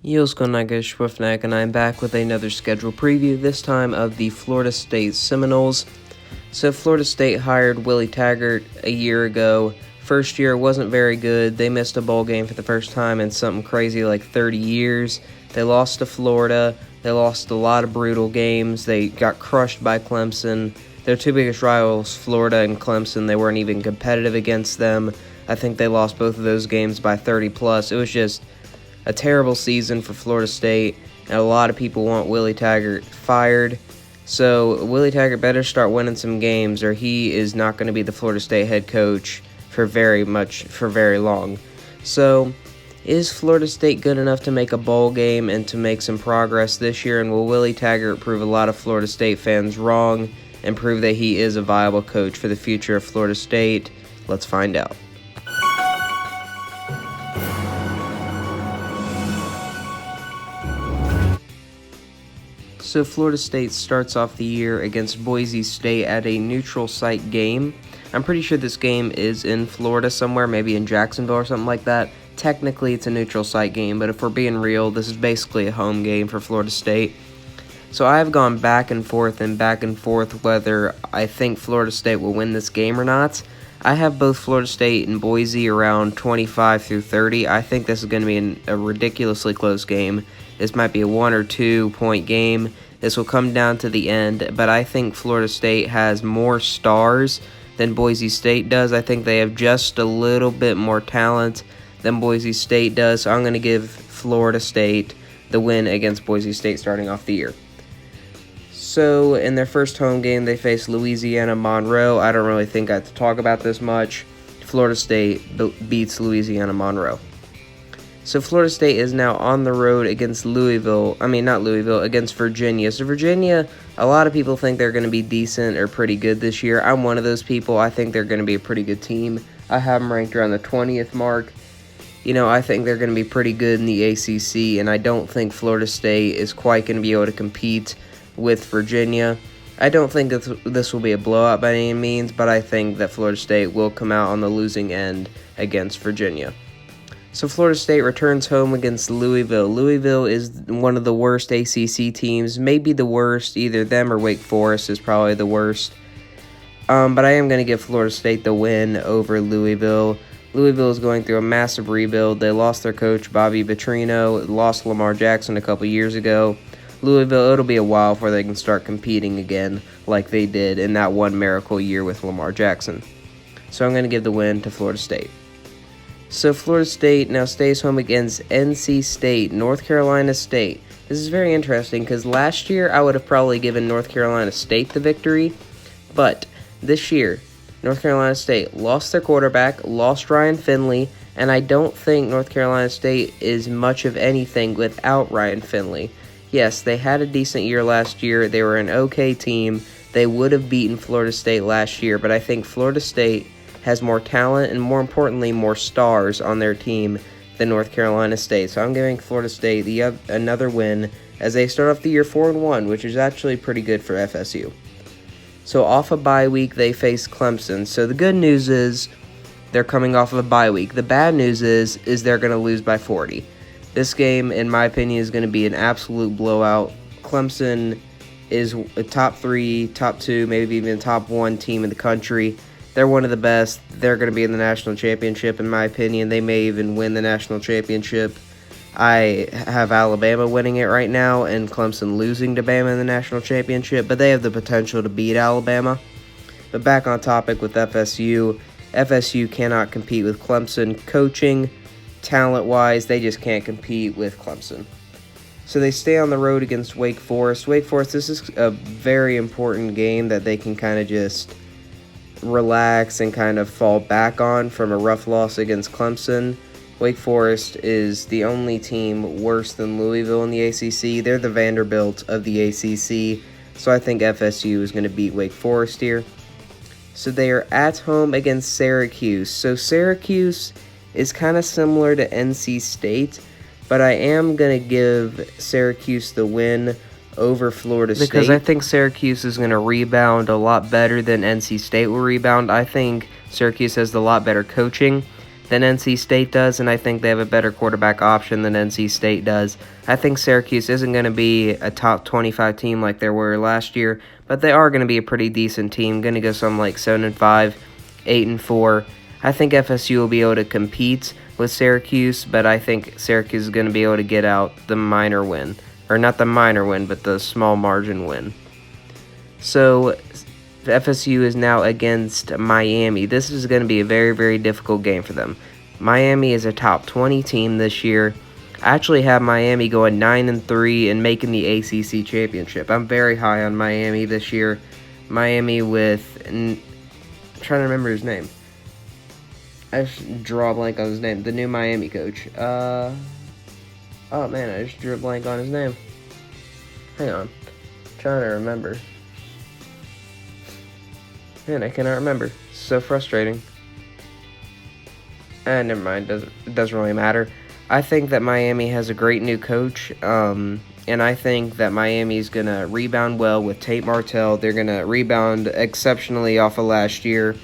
Yo's going Swiftneck, and I'm back with another schedule preview, this time of the Florida State Seminoles. So Florida State hired Willie Taggart a year ago. First year wasn't very good. They missed a bowl game for the first time in something crazy like 30 years. They lost to Florida. They lost a lot of brutal games. They got crushed by Clemson. Their two biggest rivals, Florida and Clemson, they weren't even competitive against them. I think they lost both of those games by 30 plus. It was just a terrible season for Florida State, and a lot of people want Willie Taggart fired. So Willie Taggart better start winning some games, or he is not going to be the Florida State head coach for very long. So is Florida State good enough to make a bowl game and to make some progress this year? And will Willie Taggart prove a lot of Florida State fans wrong and prove that he is a viable coach for the future of Florida State? Let's find out. So Florida State starts off the year against Boise State at a neutral site game. I'm pretty sure this game is in Florida somewhere, maybe in Jacksonville or something like that. Technically, it's a neutral site game, but if we're being real, this is basically a home game for Florida State. So I've gone back and forth whether I think Florida State will win this game or not. I have both Florida State and Boise around 25 through 30. I think this is going to be a ridiculously close game. This might be a 1 or 2 point game. This will come down to the end, but I think Florida State has more stars than Boise State does. I think they have just a little bit more talent than Boise State does, so I'm going to give Florida State the win against Boise State starting off the year. So in their first home game, they face Louisiana Monroe. I don't really think I have to talk about this much. Florida State beats Louisiana Monroe. So Florida State is now on the road against against Virginia. So Virginia, a lot of people think they're going to be decent or pretty good this year. I'm one of those people. I think they're going to be a pretty good team. I have them ranked around the 20th mark. I think they're going to be pretty good in the ACC, and I don't think Florida State is quite going to be able to compete with Virginia. I don't think this will be a blowout by any means, but I think that Florida State will come out on the losing end against Virginia. So Florida State returns home against Louisville. Louisville is one of the worst ACC teams, maybe the worst. Either them or Wake Forest is probably the worst. But I am going to give Florida State the win over Louisville. Louisville is going through a massive rebuild. They lost their coach, Bobby Petrino, lost Lamar Jackson a couple years ago. Louisville, it'll be a while before they can start competing again like they did in that one miracle year with Lamar Jackson. So I'm going to give the win to Florida State. So Florida State now stays home against NC State, North Carolina State. This is very interesting because last year I would have probably given North Carolina State the victory, but this year North Carolina State lost their quarterback, lost Ryan Finley, and I don't think North Carolina State is much of anything without Ryan Finley. Yes, they had a decent year last year. They were an okay team. They would have beaten Florida State last year, but I think Florida State has more talent and, more importantly, more stars on their team than North Carolina State. So I'm giving Florida State another win as they start off the year 4-1, which is actually pretty good for FSU. So off a bye week, they face Clemson. So the good news is they're coming off of a bye week. The bad news is they're going to lose by 40. This game, in my opinion, is going to be an absolute blowout. Clemson is a top 3, top 2, maybe even top 1 team in the country. They're one of the best. They're going to be in the national championship, in my opinion. They may even win the national championship. I have Alabama winning it right now and Clemson losing to Bama in the national championship, but they have the potential to beat Alabama. But back on topic with FSU, FSU cannot compete with Clemson. Coaching, talent-wise, they just can't compete with Clemson. So they stay on the road against Wake Forest. Wake Forest, this is a very important game that they can kind of just relax and kind of fall back on from a rough loss against Clemson. Wake Forest is the only team worse than Louisville in the ACC. They're the Vanderbilt of the ACC, so I think FSU is going to beat Wake Forest here. So they are at home against Syracuse. So Syracuse is kind of similar to NC State, but I am going to give Syracuse the win over Florida State, because I think Syracuse is going to rebound a lot better than NC State will rebound. I think Syracuse has a lot better coaching. than NC State does, and I think they have a better quarterback option than NC State does. I think Syracuse isn't going to be a top 25 team like they were last year, but they are going to be a pretty decent team. Going to go something like 7-5, 8-4. I think FSU will be able to compete with Syracuse, but I think Syracuse is going to be able to get out the minor win. Or not the minor win, but the small margin win. So FSU is now against Miami. This is going to be a very, very difficult game for them. Miami is a top 20 team this year. I actually have Miami going 9-3 and making the ACC championship. I'm very high on Miami this year. Miami with, I'm trying to remember his name. I just draw a blank on his name. The new Miami coach. Oh man, I just drew a blank on his name. Hang on. I'm trying to remember. Man, I cannot remember. So frustrating. Never mind. It doesn't really matter. I think that Miami has a great new coach. And I think that Miami's going to rebound well with Tate Martell. They're going to rebound exceptionally off of last year.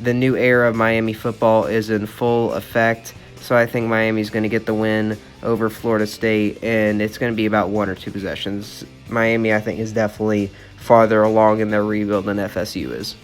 The new era of Miami football is in full effect. So I think Miami's going to get the win over Florida State, and it's going to be about 1 or 2 possessions. Miami, I think, is definitely farther along in their rebuild than FSU is.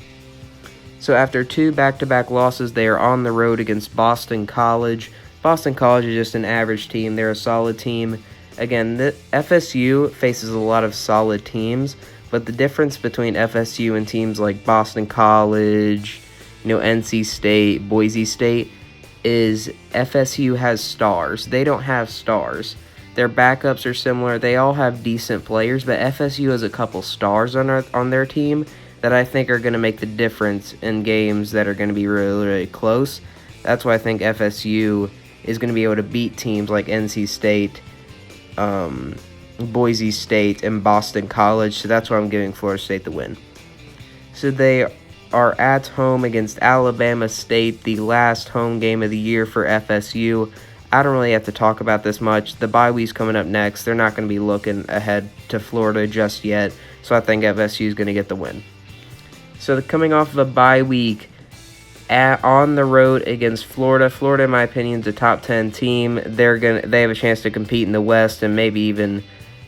So after 2 back-to-back losses, they are on the road against Boston College. Boston College is just an average team. They're a solid team. Again, the FSU faces a lot of solid teams, but the difference between FSU and teams like Boston College, NC State, Boise State, is FSU has stars. They don't have stars. Their backups are similar. They all have decent players, but FSU has a couple stars on their team that I think are going to make the difference in games that are going to be really, really close. That's why I think FSU is going to be able to beat teams like NC State, Boise State, and Boston College. So that's why I'm giving Florida State the win. So they are at home against Alabama State, the last home game of the year for FSU. I don't really have to talk about this much. The bye week's coming up next. They're not going to be looking ahead to Florida just yet, so I think FSU is going to get the win. So coming off of a bye week on the road against Florida. Florida, in my opinion, is a top 10 team. They have a chance to compete in the West and maybe even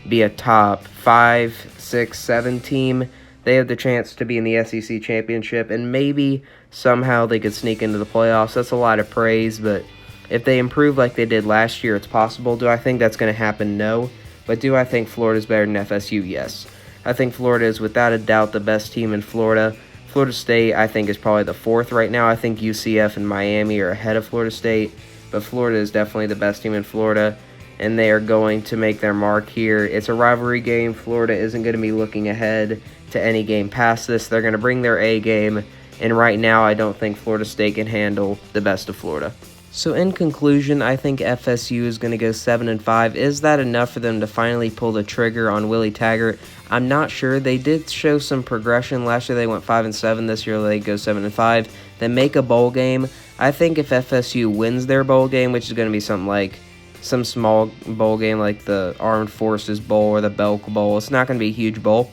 be a top 5, 6, 7 team. They have the chance to be in the SEC championship, and maybe somehow they could sneak into the playoffs. That's a lot of praise, but if they improve like they did last year, it's possible. Do I think that's going to happen? No. But do I think Florida's better than FSU? Yes. I think Florida is without a doubt the best team in Florida. Florida State, I think, is probably the 4th right now. I think UCF and Miami are ahead of Florida State, but Florida is definitely the best team in Florida, and they are going to make their mark here. It's a rivalry game. Florida isn't going to be looking ahead to any game past this. They're going to bring their A game, and right now I don't think Florida State can handle the best of Florida. So in conclusion, I think FSU is going to go 7-5. Is that enough for them to finally pull the trigger on Willie Taggart? I'm not sure. They did show some progression. Last year they went 5-7. This year they go 7-5. They make a bowl game. I think if FSU wins their bowl game, which is going to be something like some small bowl game like the Armed Forces Bowl or the Belk Bowl, it's not going to be a huge bowl.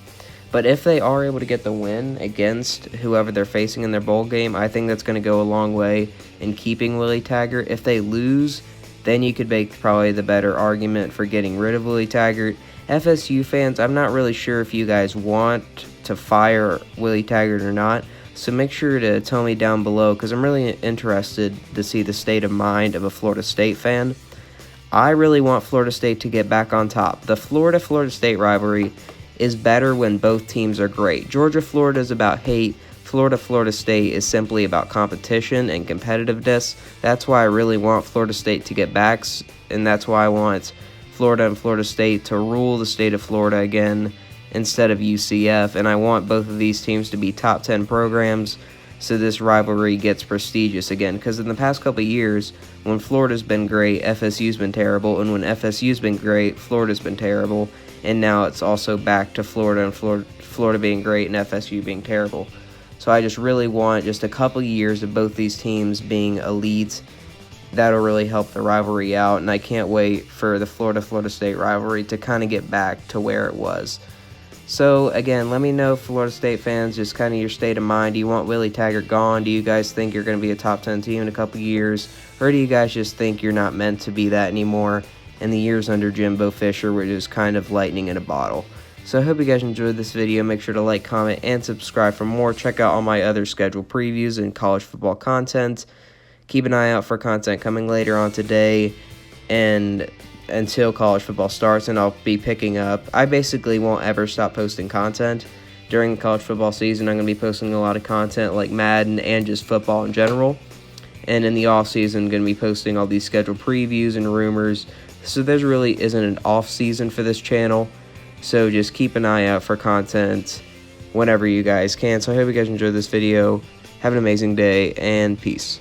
But if they are able to get the win against whoever they're facing in their bowl game, I think that's going to go a long way in keeping Willie Taggart. If they lose, then you could make probably the better argument for getting rid of Willie Taggart. FSU fans, I'm not really sure if you guys want to fire Willie Taggart or not, so make sure to tell me down below because I'm really interested to see the state of mind of a Florida State fan. I really want Florida State to get back on top. The Florida State rivalry is better when both teams are great. Georgia-Florida is about hate. Florida State is simply about competition and competitiveness. That's why I really want Florida State to get back, and that's why I want Florida and Florida State to rule the state of Florida again instead of UCF, and I want both of these teams to be top 10 programs so this rivalry gets prestigious again, because in the past couple of years, when Florida's been great, FSU's been terrible, and when FSU's been great, Florida's been terrible, and now it's also back to Florida and Florida being great and FSU being terrible. So I just really want just a couple years of both these teams being elite. That'll really help the rivalry out, and I can't wait for the Florida State rivalry to kind of get back to where it was. So again, let me know, Florida State fans, just kind of your state of mind. Do you want Willie Taggart gone? Do you guys think you're going to be a top 10 team in a couple years? Or do you guys just think you're not meant to be that anymore? And the years under Jimbo Fisher were just kind of lightning in a bottle. So I hope you guys enjoyed this video. Make sure to like, comment, and subscribe for more. Check out all my other schedule previews and college football content. Keep an eye out for content coming later on today and until college football starts, and I'll be picking up. I basically won't ever stop posting content. During the college football season, I'm going to be posting a lot of content like Madden and just football in general. And in the off season, I'm going to be posting all these schedule previews and rumors. So there really isn't an off season for this channel. So just keep an eye out for content whenever you guys can. So I hope you guys enjoyed this video. Have an amazing day, and peace.